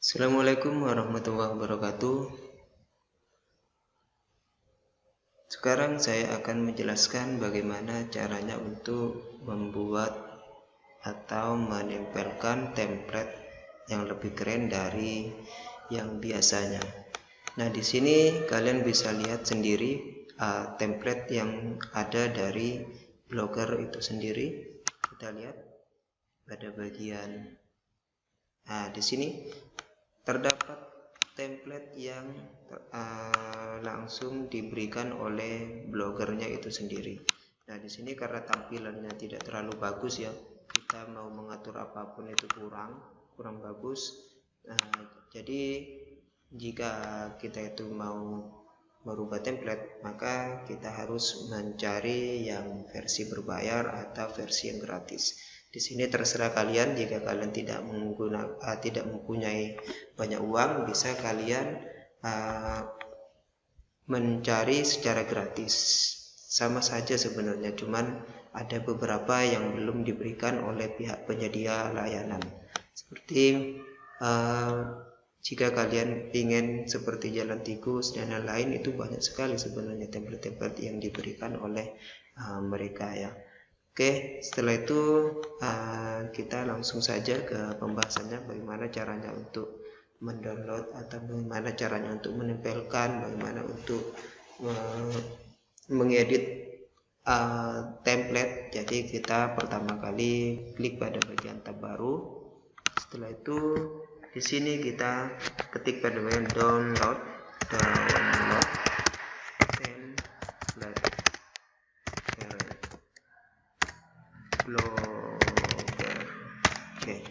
Assalamualaikum warahmatullahi wabarakatuh. Sekarang saya akan menjelaskan bagaimana caranya untuk membuat atau menempelkan template yang lebih keren dari yang biasanya. Nah, di sini kalian bisa lihat sendiri template yang ada dari Blogger itu sendiri. Kita lihat pada bagian di sini terdapat template yang langsung diberikan oleh blogernya itu sendiri. Nah, di sini karena tampilannya tidak terlalu bagus ya, kita mau mengatur apapun itu kurang bagus. Jadi jika kita itu mau merubah template, maka kita harus mencari yang versi berbayar atau versi yang gratis. Di sini terserah kalian, jika kalian tidak mempunyai banyak uang, bisa kalian mencari secara gratis. Sama saja sebenarnya, cuman ada beberapa yang belum diberikan oleh pihak penyedia layanan. Seperti jika kalian ingin seperti jalan tikus dan lain-lain, itu banyak sekali sebenarnya template-template yang diberikan oleh mereka ya. Oke, setelah itu kita langsung saja ke pembahasannya, bagaimana caranya untuk mendownload atau bagaimana caranya untuk menempelkan, bagaimana untuk mengedit template. Jadi kita pertama kali klik pada bagian tab baru. Setelah itu di sini kita ketik pada bagian download template. Blogger. Oke.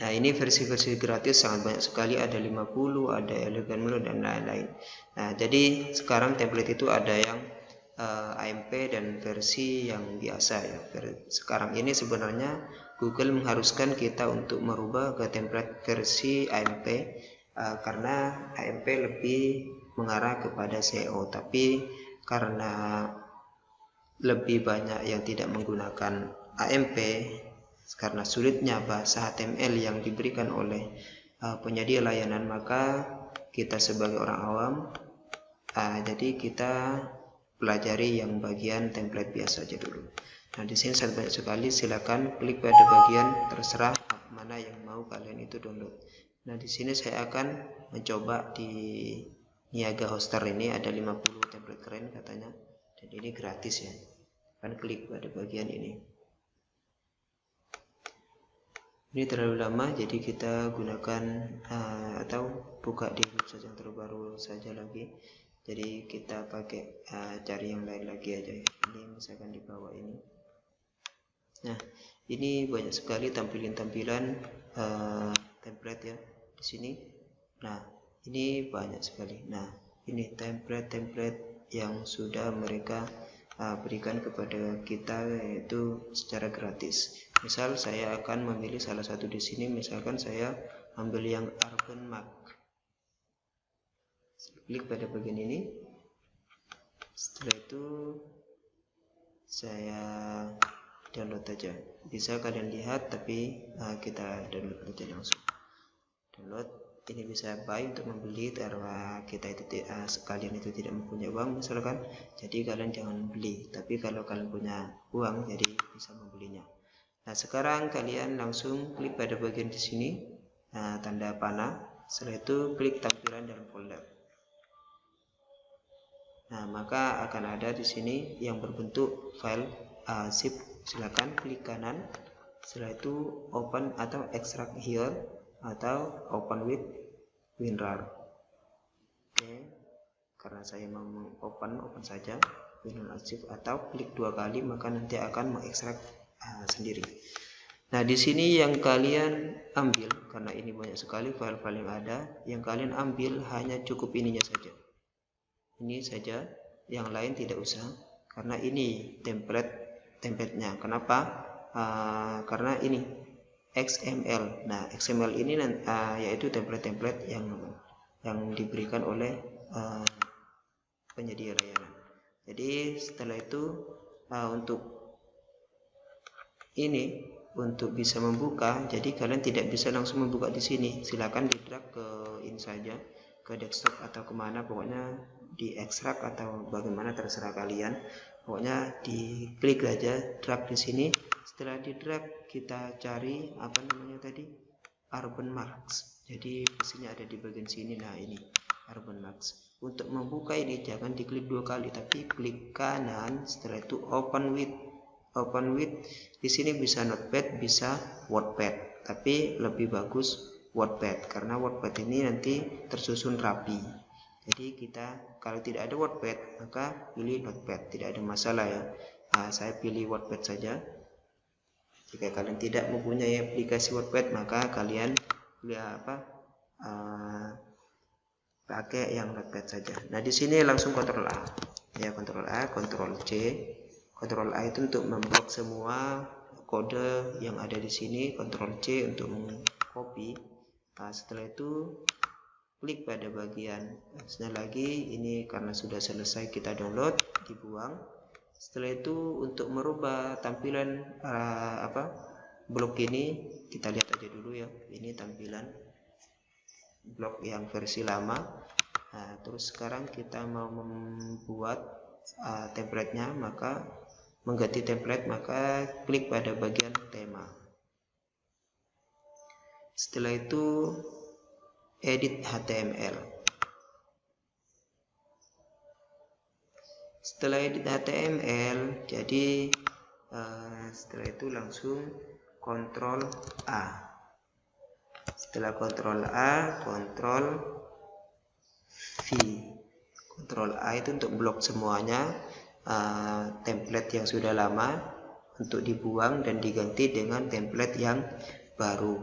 Nah, ini versi-versi gratis sangat banyak sekali, ada 50, ada elegan mulu dan lain-lain. Nah, jadi sekarang template itu ada yang AMP dan versi yang biasa ya. Sekarang ini sebenarnya Google mengharuskan kita untuk merubah ke template versi AMP karena AMP lebih mengarah kepada SEO, tapi karena lebih banyak yang tidak menggunakan AMP karena sulitnya bahasa HTML yang diberikan oleh penyedia layanan, maka kita sebagai orang awam jadi kita pelajari yang bagian template biasa aja dulu. Nah, di sini sangat banyak sekali, silakan klik pada bagian terserah mana yang mau kalian itu download. Nah, di sini saya akan mencoba di Niaga Hoster ini ada 50 template keren katanya, dan ini gratis ya. Kan klik pada bagian ini. Ini terlalu lama, jadi kita gunakan atau buka di website yang terbaru saja lagi. Jadi kita pakai cari yang lain lagi aja ya. Ini misalkan di bawah ini. Nah, ini banyak sekali tampilan-tampilan template ya di sini. Nah, ini banyak sekali. Nah, ini template-template yang sudah mereka berikan kepada kita, yaitu secara gratis. Misal saya akan memilih salah satu di sini, misalkan saya ambil yang Urban Map. Klik pada bagian ini. Setelah itu saya download aja. Bisa kalian lihat, tapi kita download aja langsung. Download. Ini bisa buy untuk membeli karena kita itu sekalian itu tidak mempunyai uang misalkan, jadi kalian jangan beli. Tapi kalau kalian punya uang, jadi bisa membelinya. Nah, sekarang kalian langsung klik pada bagian di sini tanda panah. Setelah itu klik tampilan dalam folder. Nah, maka akan ada di sini yang berbentuk file zip. Silakan klik kanan. Setelah itu open atau extract here atau open with WinRAR. Oke, karena saya mau open saja WinRAR archive, atau klik 2 kali maka nanti akan mengekstrak sendiri. Nah, di sini yang kalian ambil, karena ini banyak sekali file-file yang ada, yang kalian ambil hanya cukup ininya saja. Ini saja, yang lain tidak usah, karena ini template-nya. Kenapa? Karena ini XML. Nah, XML ini yaitu template-template yang diberikan oleh penyedia layanan. Jadi setelah itu untuk ini untuk bisa membuka, jadi kalian tidak bisa langsung membuka di sini. Silakan di drag ke ini saja, ke desktop atau kemana, pokoknya di ekstrak atau bagaimana terserah kalian. Pokoknya diklik aja, drag di sini. Setelah di drag kita cari apa namanya tadi, Urban Marks. Jadi posisinya ada di bagian sini. Nah ini Urban Marks. Untuk membuka ini jangan diklik 2 kali, tapi klik kanan. Setelah itu open with. Di sini bisa notepad, bisa wordpad, tapi lebih bagus wordpad karena wordpad ini nanti tersusun rapi. Jadi kita kalau tidak ada wordpad maka pilih notepad, tidak ada masalah ya. Saya pilih wordpad saja. Jika kalian tidak mempunyai aplikasi wordpad maka kalian pilih pakai yang notepad saja. Nah di sini langsung Ctrl A ya, Ctrl A, Ctrl C. Ctrl A itu untuk memblok semua kode yang ada di sini, Ctrl C untuk mengcopy. Nah, setelah itu klik pada bagian lagi, ini karena sudah selesai kita download, dibuang. Setelah itu untuk merubah tampilan blok ini, kita lihat aja dulu ya. Ini tampilan blok yang versi lama. Nah, terus sekarang kita mau membuat template-nya, maka mengganti template, maka klik pada bagian tema. Setelah itu edit HTML. Setelah edit HTML, jadi setelah itu langsung Ctrl A. Setelah Ctrl A, Ctrl V. Ctrl A itu untuk blok semuanya. Template yang sudah lama untuk dibuang dan diganti dengan template yang baru.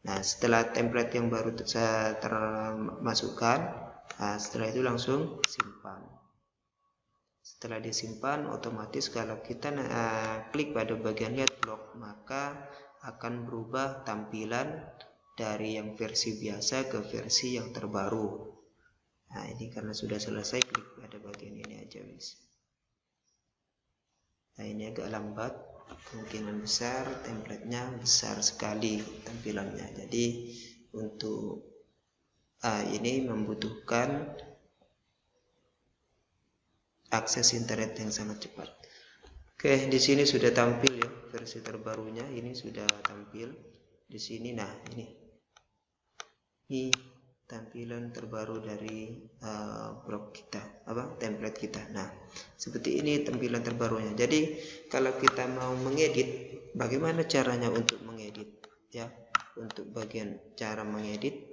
Nah setelah template yang baru saya termasukkan, setelah itu langsung simpan. Setelah disimpan, otomatis kalau kita klik pada bagian lihat blok, maka akan berubah tampilan dari yang versi biasa ke versi yang terbaru. Nah ini karena sudah selesai, klik pada bagian ini aja guys. Nah ini agak lambat, kemungkinan besar templatenya besar sekali tampilannya. Jadi untuk ini membutuhkan akses internet yang sangat cepat. Oke, di sini sudah tampil ya versi terbarunya. Ini sudah tampil di sini. Nah ini tampilan terbaru dari blog kita, template kita. Nah seperti ini tampilan terbarunya. Jadi kalau kita mau mengedit, bagaimana caranya untuk mengedit ya? Untuk bagian cara mengedit,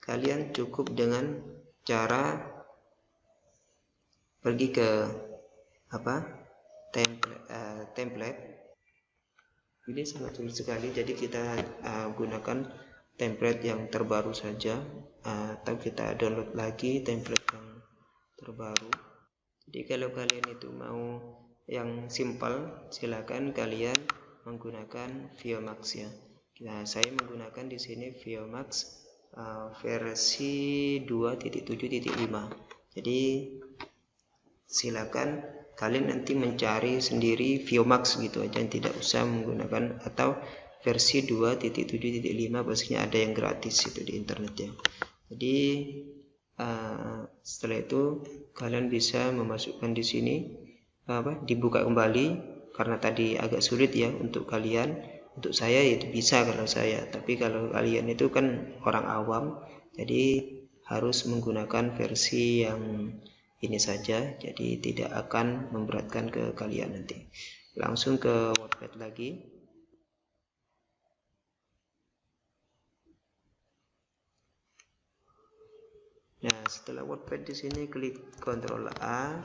kalian cukup dengan cara pergi ke template. Ini sangat sulit sekali, jadi kita gunakan template yang terbaru saja, atau kita download lagi template yang terbaru. Jadi kalau kalian itu mau yang simple, silakan kalian menggunakan VioMax ya. Nah, saya menggunakan di sini VioMax versi 2.7.5. Jadi silakan kalian nanti mencari sendiri VioMax gitu aja, tidak usah menggunakan atau versi 2.7.5, pastinya ada yang gratis itu di internet ya. Jadi setelah itu kalian bisa memasukkan di sini dibuka kembali, karena tadi agak sulit ya untuk kalian. Untuk saya itu bisa kalau saya, tapi kalau kalian itu kan orang awam, jadi harus menggunakan versi yang ini saja, jadi tidak akan memberatkan ke kalian nanti. Langsung ke Wordpad lagi. Nah, setelah Wordpad di sini klik Ctrl A.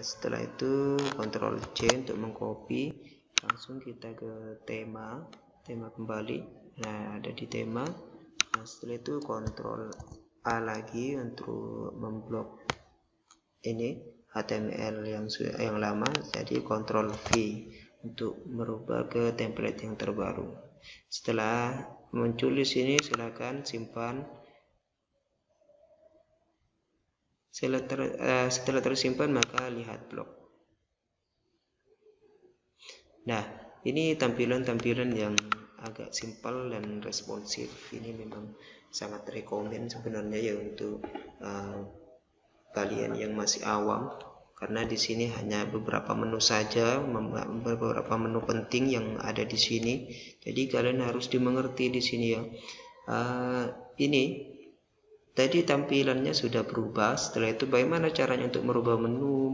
Setelah itu Ctrl C untuk mengcopy. Langsung kita ke tema kembali. Nah, ada di tema. Nah, setelah itu Ctrl A lagi untuk memblok ini HTML yang lama. Jadi Ctrl V untuk merubah ke template yang terbaru. Setelah muncul di sini, silakan simpan. Setelah tersimpan, maka lihat blog. Nah, ini tampilan-tampilan yang agak simpel dan responsif. Ini memang sangat rekomen sebenarnya ya untuk kalian yang masih awam, karena di sini hanya beberapa menu saja, beberapa menu penting yang ada di sini. Jadi kalian harus dimengerti di sini ya. Ini tadi tampilannya sudah berubah. Setelah itu bagaimana caranya untuk merubah menu.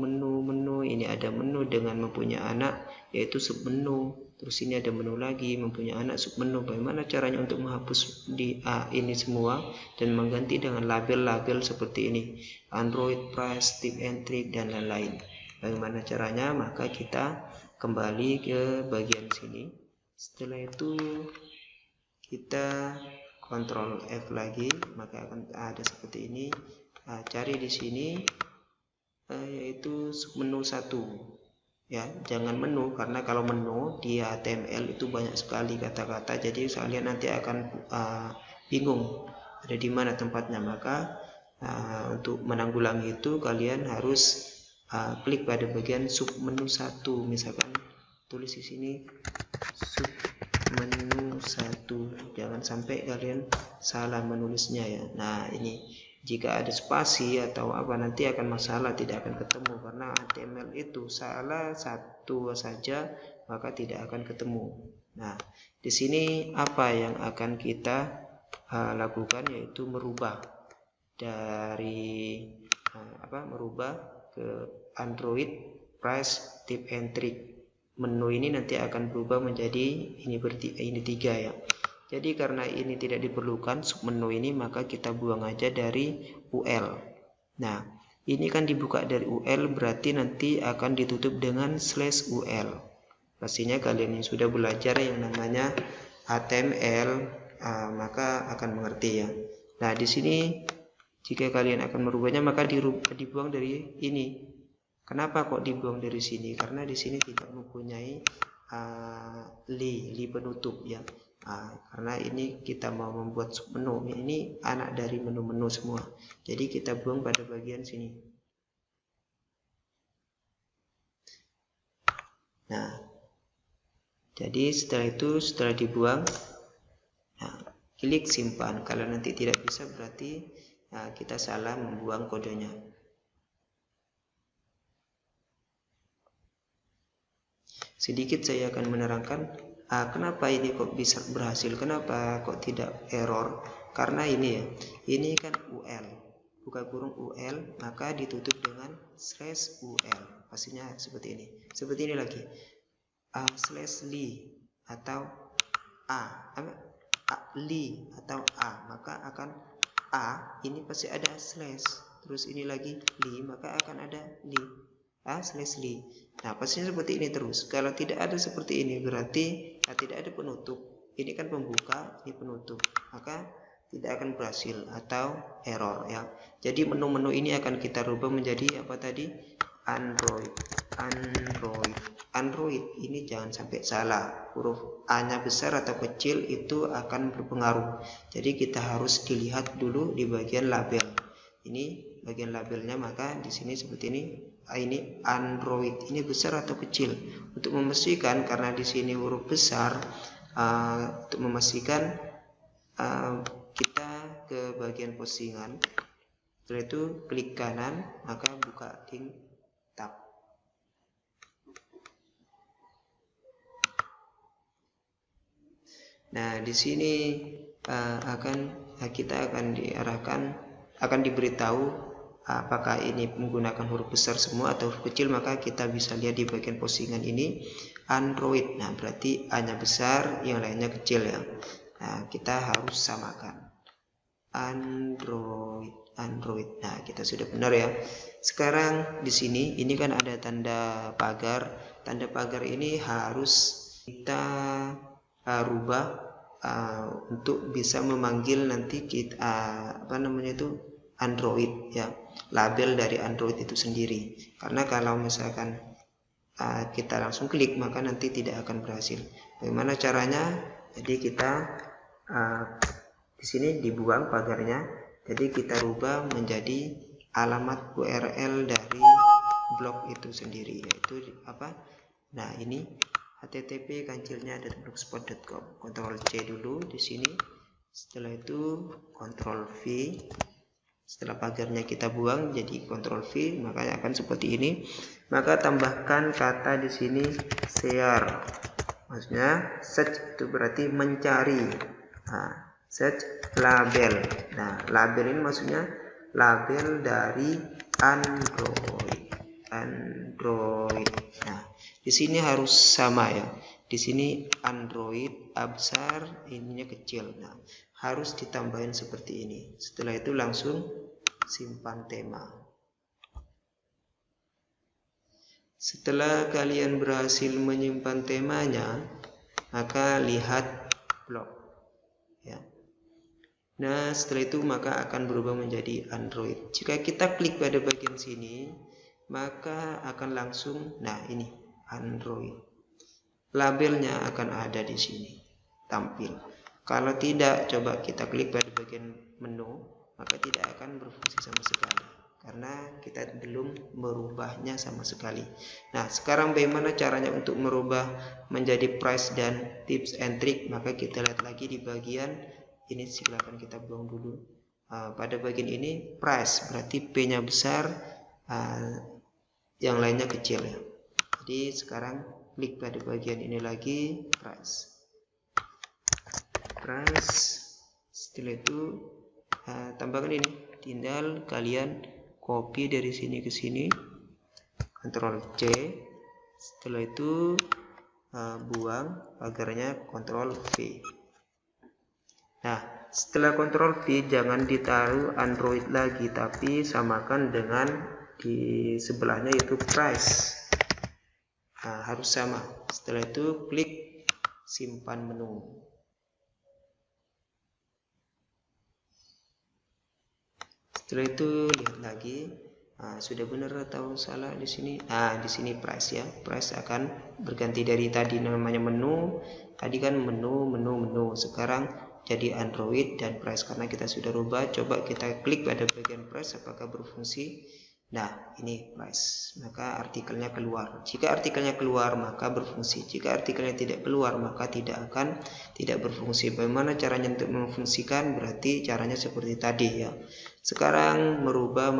Ini ada menu dengan mempunyai anak, yaitu submenu. Terus ini ada menu lagi mempunyai anak submenu. Bagaimana caranya untuk menghapus di ini semua dan mengganti dengan label-label seperti ini, Android, price, tip and trick, dan lain-lain. Bagaimana caranya? Maka kita kembali ke bagian sini. Setelah itu kita Ctrl F lagi, maka akan ada seperti ini. Cari di sini yaitu submenu 1 ya, jangan menu, karena kalau menu di HTML itu banyak sekali kata-kata, jadi kalian nanti akan bingung ada di mana tempatnya. Maka untuk menanggulangi itu kalian harus klik pada bagian submenu 1. Misalkan tulis di sini submenu 1, jangan sampai kalian salah menulisnya ya. Nah, ini jika ada spasi atau apa nanti akan masalah, tidak akan ketemu, karena HTML itu salah satu saja maka tidak akan ketemu. Nah, di sini apa yang akan kita lakukan, yaitu merubah dari merubah ke Android, price, tip and trick. Menu ini nanti akan berubah menjadi ini 3 ya. Jadi karena ini tidak diperlukan submenu ini, maka kita buang aja dari UL. Nah, ini kan dibuka dari UL, berarti nanti akan ditutup dengan /UL. Pastinya kalian yang sudah belajar yang namanya HTML maka akan mengerti ya. Nah, di sini jika kalian akan merubahnya maka dibuang dari ini. Kenapa kok dibuang dari sini? Karena di sini tidak mempunyai li penutup ya. Karena ini kita mau membuat submenu, ini anak dari menu-menu semua, jadi kita buang pada bagian sini. Nah, jadi setelah dibuang, klik simpan. Kalau nanti tidak bisa berarti kita salah membuang kodenya. Sedikit saya akan menerangkan kenapa ini kok bisa berhasil, kenapa kok tidak error. Karena ini ya, ini kan UL, buka kurung UL, maka ditutup dengan /UL. Pastinya seperti ini. Seperti ini lagi, /li atau li atau maka akan ini pasti ada /, terus ini lagi li, maka akan ada li. /li. Nah, pastinya seperti ini terus. Kalau tidak ada seperti ini berarti tidak ada penutup. Ini kan pembuka, ini penutup, maka tidak akan berhasil atau error ya. Jadi menu-menu ini akan kita rubah menjadi apa tadi? Android. Ini jangan sampai salah. Huruf A-nya besar atau kecil itu akan berpengaruh. Jadi kita harus dilihat dulu di bagian label. Ini bagian labelnya, maka di sini seperti ini. Ini Android, ini besar atau kecil. Untuk memastikan, karena di sini huruf besar, untuk memastikan kita ke bagian postingan. Setelah itu klik kanan, maka buka link tab. Nah, di sini kita akan diberitahu apakah ini menggunakan huruf besar semua atau huruf kecil. Maka kita bisa lihat di bagian postingan ini Android. Nah, berarti A-nya besar, yang lainnya kecil ya. Nah, kita harus samakan Android. Nah, kita sudah benar ya. Sekarang di sini ini kan ada tanda pagar. Tanda pagar ini harus kita rubah untuk bisa memanggil nanti kita Android ya, label dari Android itu sendiri. Karena kalau misalkan kita langsung klik maka nanti tidak akan berhasil. Bagaimana caranya? Jadi kita di sini dibuang pagarnya. Jadi kita rubah menjadi alamat URL dari blog itu sendiri, yaitu apa? Nah, ini http kancilnya ada blogspot.com. Ctrl C dulu di sini. Setelah itu Ctrl V. Setelah pagarnya kita buang jadi Ctrl V, maka akan seperti ini. Maka tambahkan kata di sini share. Maksudnya search itu berarti mencari. Nah, search label. Nah, label ini maksudnya label dari Android. Nah, di sini harus sama ya. Di sini Android A besar, ininya kecil. Nah, harus ditambahin seperti ini. Setelah itu langsung simpan tema. Setelah kalian berhasil menyimpan temanya, maka lihat blog ya. Nah, setelah itu maka akan berubah menjadi Android. Jika kita klik pada bagian sini, maka akan langsung, nah ini Android. Labelnya akan ada di sini, tampil. Kalau tidak, coba kita klik pada bagian menu, maka tidak akan berfungsi sama sekali. Karena kita belum merubahnya sama sekali. Nah, sekarang bagaimana caranya untuk merubah menjadi price dan tips and trick? Maka kita lihat lagi di bagian ini, silakan kita buang dulu. Pada bagian ini price berarti P-nya besar, yang lainnya kecil ya. Jadi sekarang klik pada bagian ini lagi, price. Setelah itu tambahkan ini, tinggal kalian copy dari sini ke sini, Ctrl C. Setelah itu buang pagarnya, Ctrl V. Nah, setelah Ctrl V jangan ditaruh Android lagi, tapi samakan dengan di sebelahnya yaitu price. Nah, harus sama. Setelah itu klik simpan menu. Setelah itu lihat lagi, sudah benar atau salah di sini. Di sini price ya. Price akan berganti dari tadi namanya menu. Tadi kan menu. Sekarang jadi Android dan price karena kita sudah rubah. Coba kita klik pada bagian price apakah berfungsi. Nah, ini price. Maka artikelnya keluar. Jika artikelnya keluar maka berfungsi. Jika artikelnya tidak keluar maka tidak berfungsi. Bagaimana caranya untuk memfungsikan? Berarti caranya seperti tadi ya. Sekarang merubah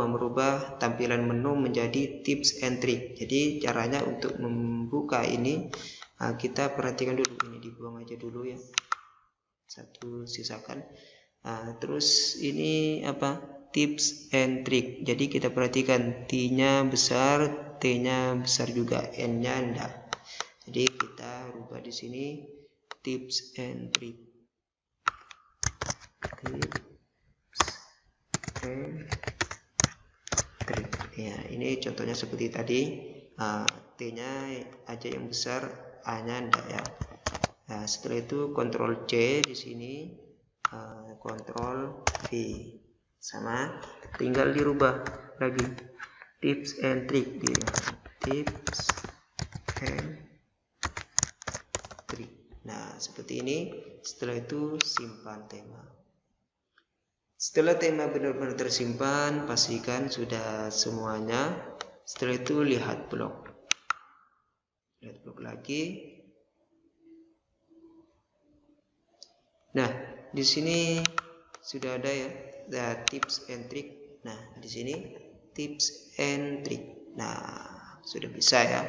tampilan menu menjadi tips and trick. Jadi caranya untuk membuka ini kita perhatikan dulu, ini dibuang aja dulu ya. Satu sisakan. Terus ini apa? Tips and trick. Jadi kita perhatikan T-nya besar, T-nya besar juga, N-nya enggak. Jadi kita rubah di sini tips and trick. Ya, ini contohnya seperti tadi. T-nya aja yang besar, A-nya enggak ya. Nah, setelah itu Ctrl C di sini, Ctrl V. Sama, tinggal dirubah lagi tips and trick gitu. Tips and trick. Nah, seperti ini. Setelah itu simpan tema. Setelah tema benar-benar tersimpan, pastikan sudah semuanya. Setelah itu lihat blog. Lihat blog lagi. Nah, di sini sudah ada ya, tips and trick. Nah, di sini tips and trick. Nah, sudah bisa ya.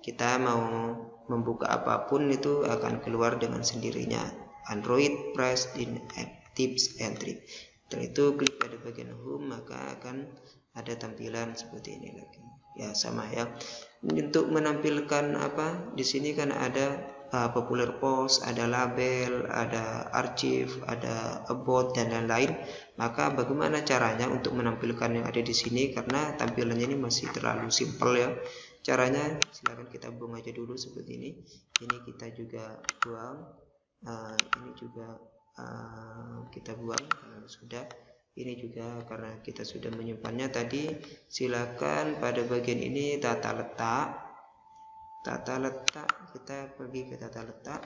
Kita mau membuka apapun itu akan keluar dengan sendirinya. Android, price, tips and trick. Setelah itu klik pada bagian home, maka akan ada tampilan seperti ini lagi. Ya, sama ya. Untuk menampilkan apa? Di sini kan ada popular post, ada label, ada archive, ada about dan lain-lain. Maka bagaimana caranya untuk menampilkan yang ada di sini? Karena tampilannya ini masih terlalu simpel ya. Caranya silakan kita buang aja dulu seperti ini. Ini kita juga buang. Ini juga kita buang karena sudah. Ini juga karena kita sudah menyimpannya tadi. Silakan pada bagian ini tata letak. Kita pergi ke tata letak.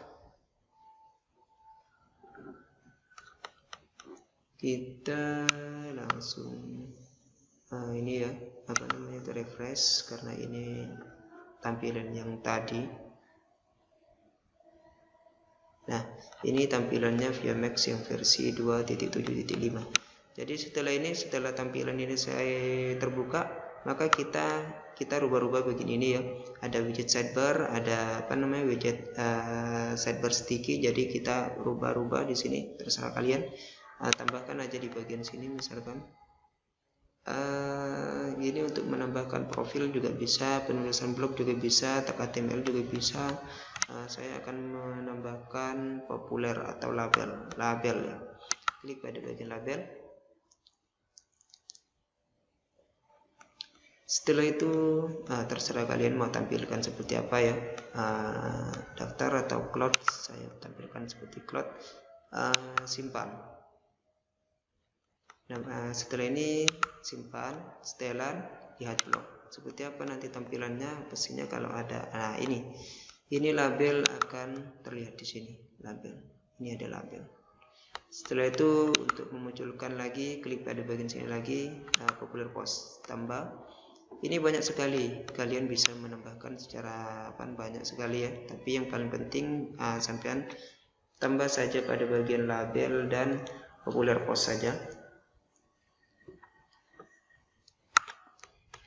Kita langsung ini ya, apa namanya itu, refresh karena ini tampilan yang tadi. Ini tampilannya VMAX yang versi 2.7.5. Jadi setelah tampilan ini saya terbuka, maka kita rubah-rubah begini ini ya. Ada widget sidebar, ada widget sidebar sticky. Jadi kita rubah-rubah di sini, terserah kalian. Tambahkan aja di bagian sini misalkan. Ini untuk menambahkan profil juga bisa, penulisan blog juga bisa, tag HTML juga bisa. Saya akan menambahkan populer atau label ya. Klik pada bagian label. Setelah itu terserah kalian mau tampilkan seperti apa ya, daftar atau cloud. Saya tampilkan seperti cloud. Simpan. Nah, setelah ini simpan, setelan, lihat blog. Seperti apa nanti tampilannya? Pastinya kalau ada, ini label akan terlihat di sini. Label, ini ada label. Setelah itu untuk memunculkan lagi, klik pada bagian sini lagi, popular post, tambah. Ini banyak sekali, kalian bisa menambahkan secara banyak sekali ya. Tapi yang paling penting sampean tambah saja pada bagian label dan popular post saja.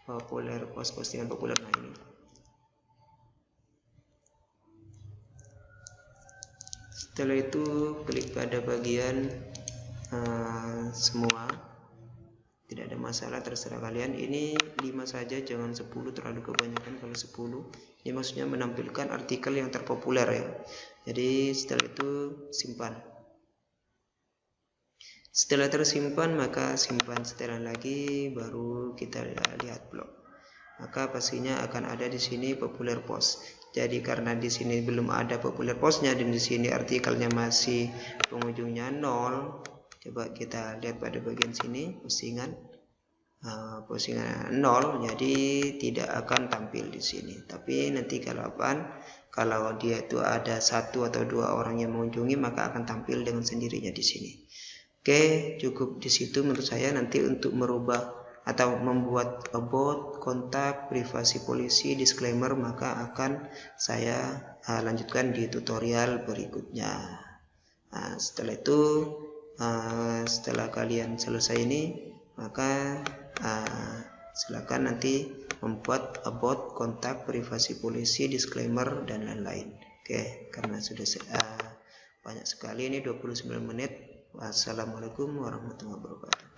Populer post, postingan populer. Nah ini. Setelah itu klik pada bagian semua. Tidak ada masalah, terserah kalian. Ini 5 saja, jangan 10, terlalu kebanyakan kalau 10. Ini maksudnya menampilkan artikel yang terpopuler ya. Jadi setelah itu simpan. Setelah tersimpan, maka simpan setelan lagi, baru kita lihat blog. Maka pastinya akan ada di sini popular post. Jadi karena di sini belum ada popular postnya dan di sini artikelnya masih pengunjungnya 0, coba kita lihat pada bagian sini postingan 0, jadi tidak akan tampil di sini. Tapi nanti kalau dia itu ada 1 atau 2 orang yang mengunjungi, maka akan tampil dengan sendirinya di sini. Oke, cukup di situ menurut saya. Nanti untuk merubah atau membuat about, kontak, privasi polisi, disclaimer, maka akan saya lanjutkan di tutorial berikutnya. Setelah itu, setelah kalian selesai ini, maka silakan nanti membuat about, kontak, privasi polisi, disclaimer, dan lain-lain. Oke, karena sudah banyak sekali ini 29 menit. Wassalamualaikum warahmatullahi wabarakatuh.